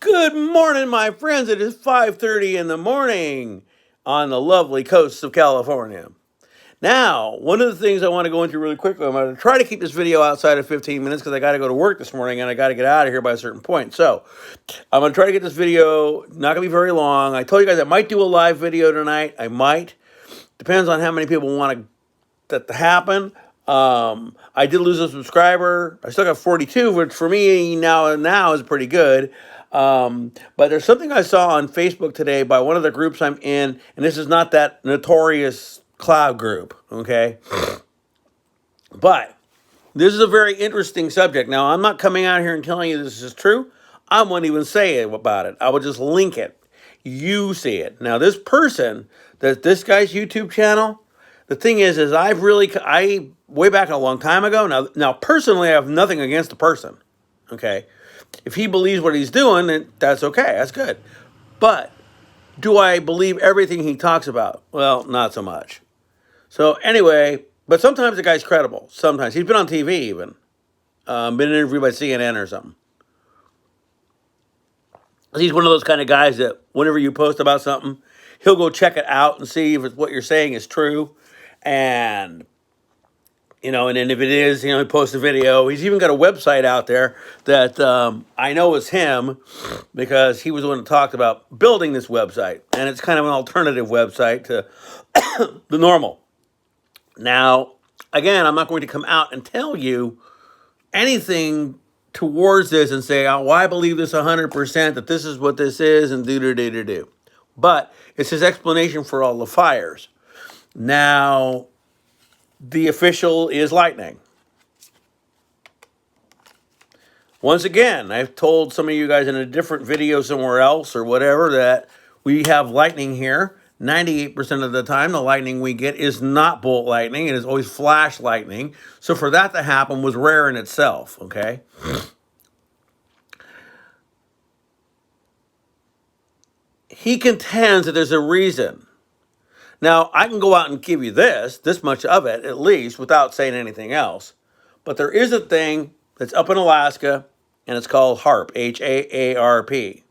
Good morning, my friends. It is 5:30 in the morning on the lovely coast of California. Now, one of the things I want to go into really quickly, I'm going to try to keep this video outside of 15 minutes because I got to go to work this morning and I got to get out of here by a certain point. So, I'm going to try to get this video, not going to be very long. I told you guys I might do a live video tonight. I might. Depends on how many people want that to happen. I did lose a subscriber. I still got 42, which for me now is pretty good. But there's something I saw on Facebook today by one of the groups I'm in, and this is not that notorious cloud group, okay? But this is a very interesting subject. Now, I'm not coming out here and telling you this is true. I won't even say it about it. I will just link it. You see it. Now, this person, this guy's YouTube channel, the thing is I way back a long time ago. Now personally, I have nothing against the person. Okay, if he believes what he's doing, then that's okay. That's good. But do I believe everything he talks about? Well, not so much. So anyway, but sometimes the guy's credible. Sometimes he's been on TV even, been interviewed by CNN or something. He's one of those kind of guys that whenever you post about something, he'll go check it out and see if what you're saying is true. And, and then if it is, he posts a video. He's even got a website out there that I know is him because he was the one that talked about building this website. And it's kind of an alternative website to the normal. Now, again, I'm not going to come out and tell you anything towards this and say, oh, well, I believe this 100%, that this is what this is, and do. But it's his explanation for all the fires. Now, the official is lightning. Once again, I've told some of you guys in a different video somewhere else or whatever that we have lightning here. 98% of the time, the lightning we get is not bolt lightning. It is always flash lightning. So for that to happen was rare in itself, okay? He contends that there's a reason. Now, I can go out and give you this much of it, at least, without saying anything else. But there is a thing that's up in Alaska, and it's called HAARP, H-A-A-R-P.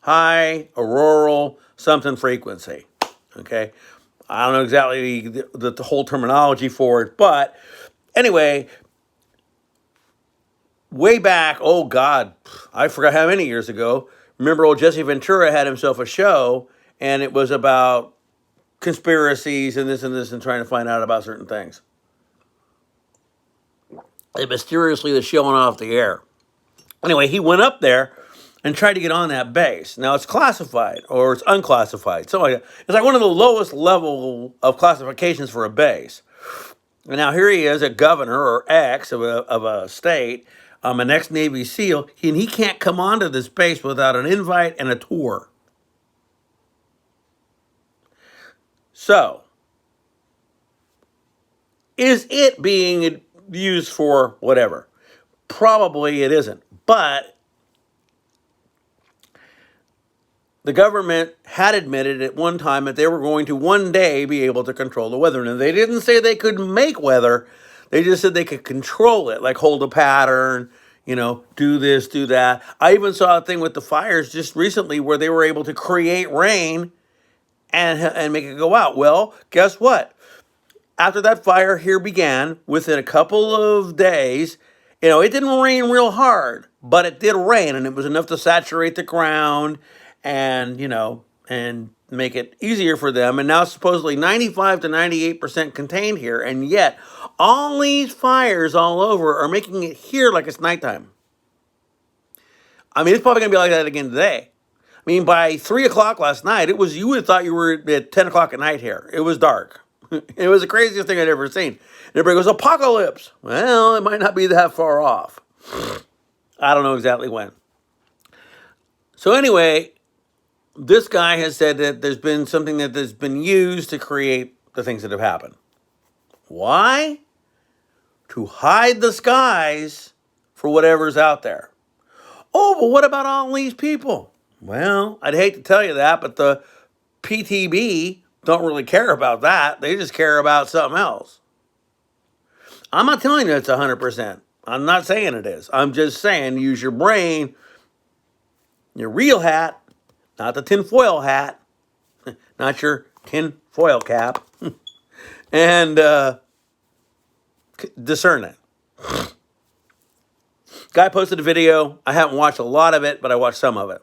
High Auroral Something Frequency, okay? I don't know exactly the whole terminology for it, but anyway, way back, oh God, I forgot how many years ago, remember old Jesse Ventura had himself a show, and it was about conspiracies and this and trying to find out about certain things. It mysteriously was showing off the air. Anyway, he went up there and tried to get on that base. Now it's classified or it's unclassified. So it's like one of the lowest level of classifications for a base. And now here he is, a governor or ex of a state, an ex-Navy SEAL, and he can't come onto this base without an invite and a tour. So, is it being used for whatever? Probably it isn't. But the government had admitted at one time that they were going to one day be able to control the weather. And they didn't say they could make weather. They just said they could control it, like hold a pattern, do this, do that. I even saw a thing with the fires just recently where they were able to create rain and make it go out. Well, guess what? After that fire here began, within a couple of days, it didn't rain real hard, but it did rain, and it was enough to saturate the ground and, and make it easier for them. And now supposedly 95 to 98% contained here, and yet all these fires all over are making it here like it's nighttime. I mean, it's probably going to be like that again today. I mean, by 3 o'clock last night, you would have thought you were at 10 o'clock at night here. It was dark. It was the craziest thing I'd ever seen. And everybody goes, apocalypse. Well, it might not be that far off. I don't know exactly when. So anyway, this guy has said that there's been something that has been used to create the things that have happened. Why? To hide the skies for whatever's out there. Oh, but what about all these people? Well, I'd hate to tell you that, but the PTB don't really care about that. They just care about something else. I'm not telling you it's 100%. I'm not saying it is. I'm just saying use your brain Your real hat, not the tinfoil hat, not your tinfoil cap, and discern it. Guy posted a video. I haven't watched a lot of it, but I watched some of it.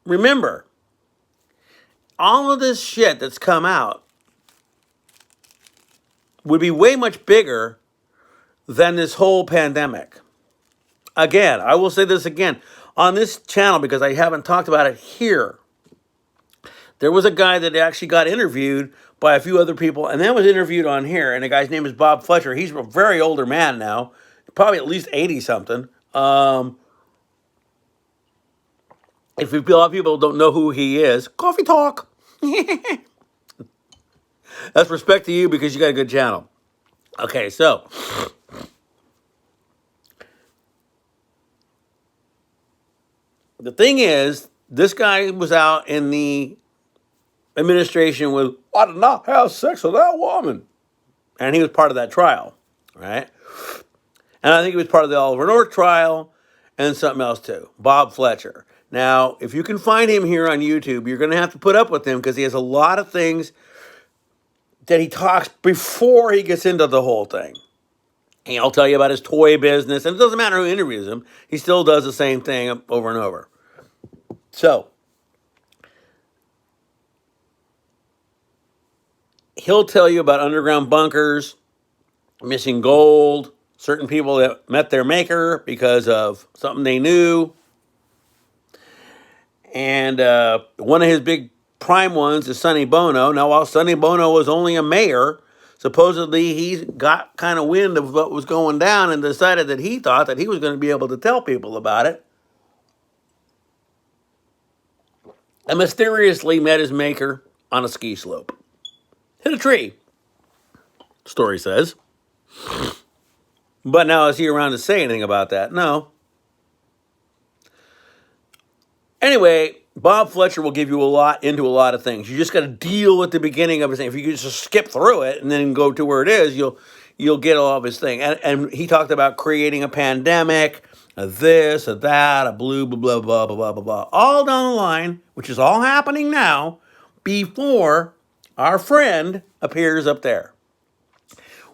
Remember, all of this shit that's come out would be way much bigger than this whole pandemic. Again, I will say this again on this channel because I haven't talked about it here. There was a guy that actually got interviewed by a few other people, and then was interviewed on here, and the guy's name is Bob Fletcher. He's a very older man now, probably at least 80-something. If a lot of people don't know who he is, coffee talk. That's respect to you because you got a good channel. Okay, so the thing is, this guy was out in the administration with, I did not have sex with that woman. And he was part of that trial, right? And I think he was part of the Oliver North trial and something else too. Bob Fletcher. Now, if you can find him here on YouTube, you're going to have to put up with him because he has a lot of things that he talks before he gets into the whole thing. And he'll tell you about his toy business. And it doesn't matter who interviews him. He still does the same thing over and over. So, he'll tell you about underground bunkers, missing gold, certain people that met their maker because of something they knew. And one of his big prime ones is Sonny Bono. Now, while Sonny Bono was only a mayor, supposedly he got kind of wind of what was going down and decided that he thought that he was going to be able to tell people about it. And mysteriously met his maker on a ski slope. Hit a tree, story says. But now is he around to say anything about that? No. Anyway, Bob Fletcher will give you a lot of things. You just got to deal with the beginning of his thing. If you could just skip through it and then go to where it is, you'll get all of his thing. And he talked about creating a pandemic, a this, a that, a blah, blah, blah, blah, blah, blah, blah. All down the line, which is all happening now, before our friend appears up there.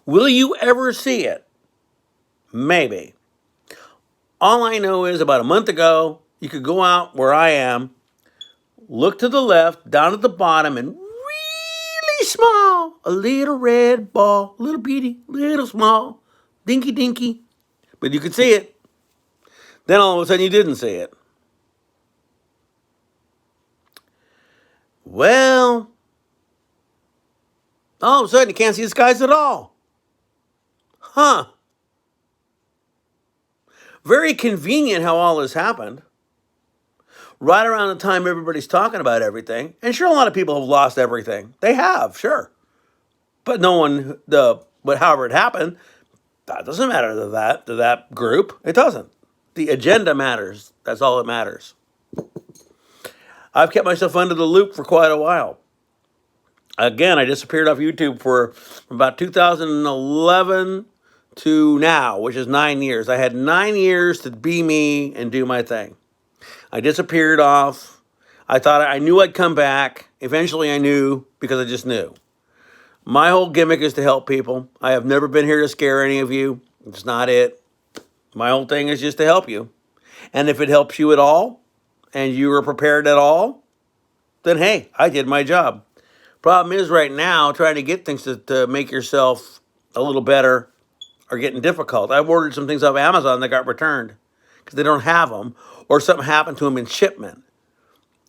Will you ever see it? Maybe. All I know is about a month ago, you could go out where I am, look to the left, down at the bottom, and really small, a little red ball, little bitty, little small, dinky dinky, but you could see it. Then all of a sudden you didn't see it. Well, all of a sudden you can't see the skies at all. Huh. Very convenient how all this happened. Right around the time everybody's talking about everything. And sure, a lot of people have lost everything. They have, sure. But no one, but however it happened, that doesn't matter to that group. It doesn't. The agenda matters. That's all that matters. I've kept myself under the loop for quite a while. Again, I disappeared off YouTube for about 2011 to now, which is 9 years. I had 9 years to be me and do my thing. I disappeared off. I knew I'd come back. Eventually I knew because I just knew. My whole gimmick is to help people. I have never been here to scare any of you. It's not it. My whole thing is just to help you. And if it helps you at all, and you are prepared at all, then hey, I did my job. Problem is right now, trying to get things to make yourself a little better are getting difficult. I've ordered some things off Amazon that got returned because they don't have them, or something happened to them in shipment.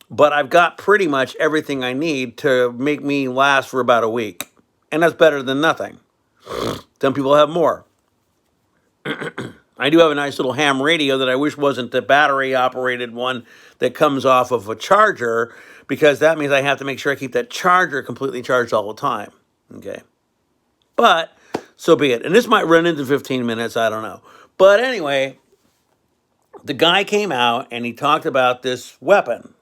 But I've got pretty much everything I need to make me last for about a week. And that's better than nothing. Some people have more. I do have a nice little ham radio that I wish wasn't the battery-operated one that comes off of a charger, because that means I have to make sure I keep that charger completely charged all the time. Okay. But, so be it. And this might run into 15 minutes, I don't know. But anyway, the guy came out and he talked about this weapon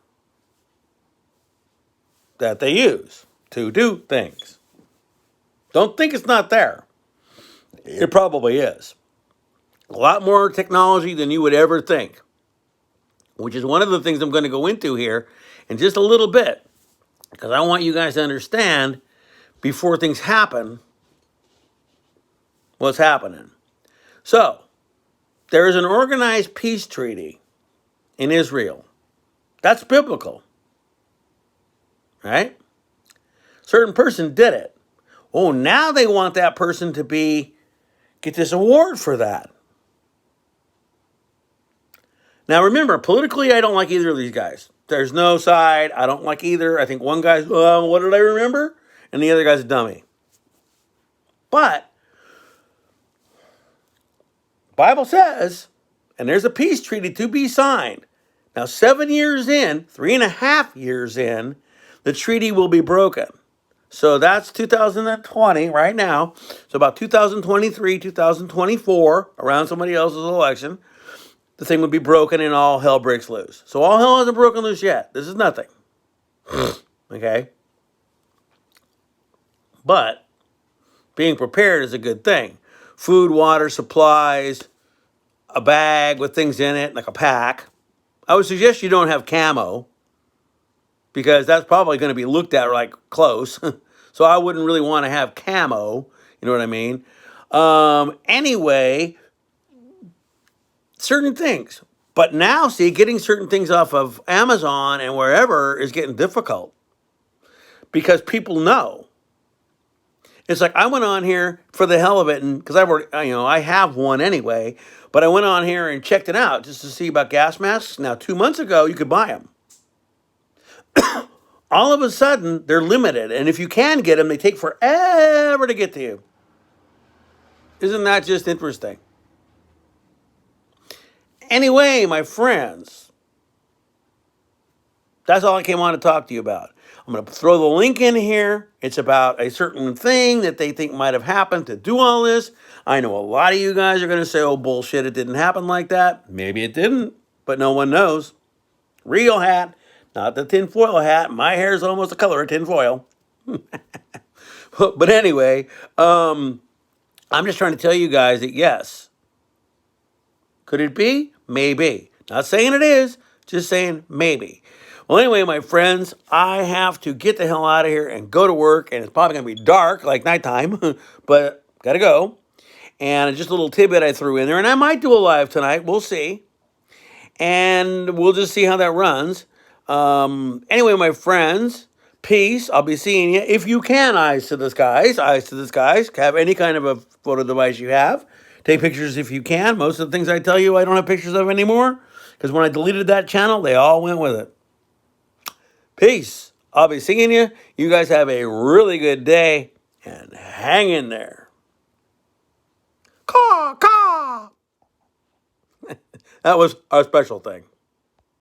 that they use to do things. Don't think it's not there. It probably is. A lot more technology than you would ever think, which is one of the things I'm going to go into here in just a little bit, because I want you guys to understand before things happen what's happening. So, there is an organized peace treaty in Israel. That's biblical, right? Certain person did it. Oh, now they want that person to get this award for that. Now remember, politically, I don't like either of these guys. There's no side. I don't like either. I think one guy's, what did I remember? And the other guy's a dummy. But Bible says, and there's a peace treaty to be signed. Now, 7 years in, 3.5 years in, the treaty will be broken. So that's 2020 right now. So about 2023, 2024, around somebody else's election, the thing would be broken and all hell breaks loose. So all hell hasn't broken loose yet. This is nothing. Okay? But being prepared is a good thing. Food, water, supplies, a bag with things in it, like a pack. I would suggest you don't have camo, because that's probably going to be looked at like close. So I wouldn't really want to have camo. You know what I mean? Anyway, certain things. But now, see, getting certain things off of Amazon and wherever is getting difficult, because people know. It's like I went on here for the hell of it, and because I have one anyway, but I went on here and checked it out just to see about gas masks. Now, 2 months ago, you could buy them. All of a sudden, they're limited, and if you can get them, they take forever to get to you. Isn't that just interesting? Anyway, my friends, that's all I came on to talk to you about. I'm going to throw the link in here. It's about a certain thing that they think might have happened to do all this. I know a lot of you guys are going to say, oh, bullshit, it didn't happen like that. Maybe it didn't, but no one knows. Real hat, not the tinfoil hat. My hair is almost the color of tinfoil. But anyway, I'm just trying to tell you guys that yes. Could it be? Maybe. Not saying it is, just saying maybe. Well, anyway, my friends, I have to get the hell out of here and go to work, and it's probably going to be dark, like nighttime, but got to go. And just a little tidbit I threw in there, and I might do a live tonight. We'll see. And we'll just see how that runs. Anyway, my friends, peace. I'll be seeing you. If you can, eyes to the skies. Have any kind of a photo device you have. Take pictures if you can. Most of the things I tell you I don't have pictures of anymore, because when I deleted that channel, they all went with it. Peace. I'll be seeing you. You guys have a really good day, and hang in there. Caw, caw. That was our special thing.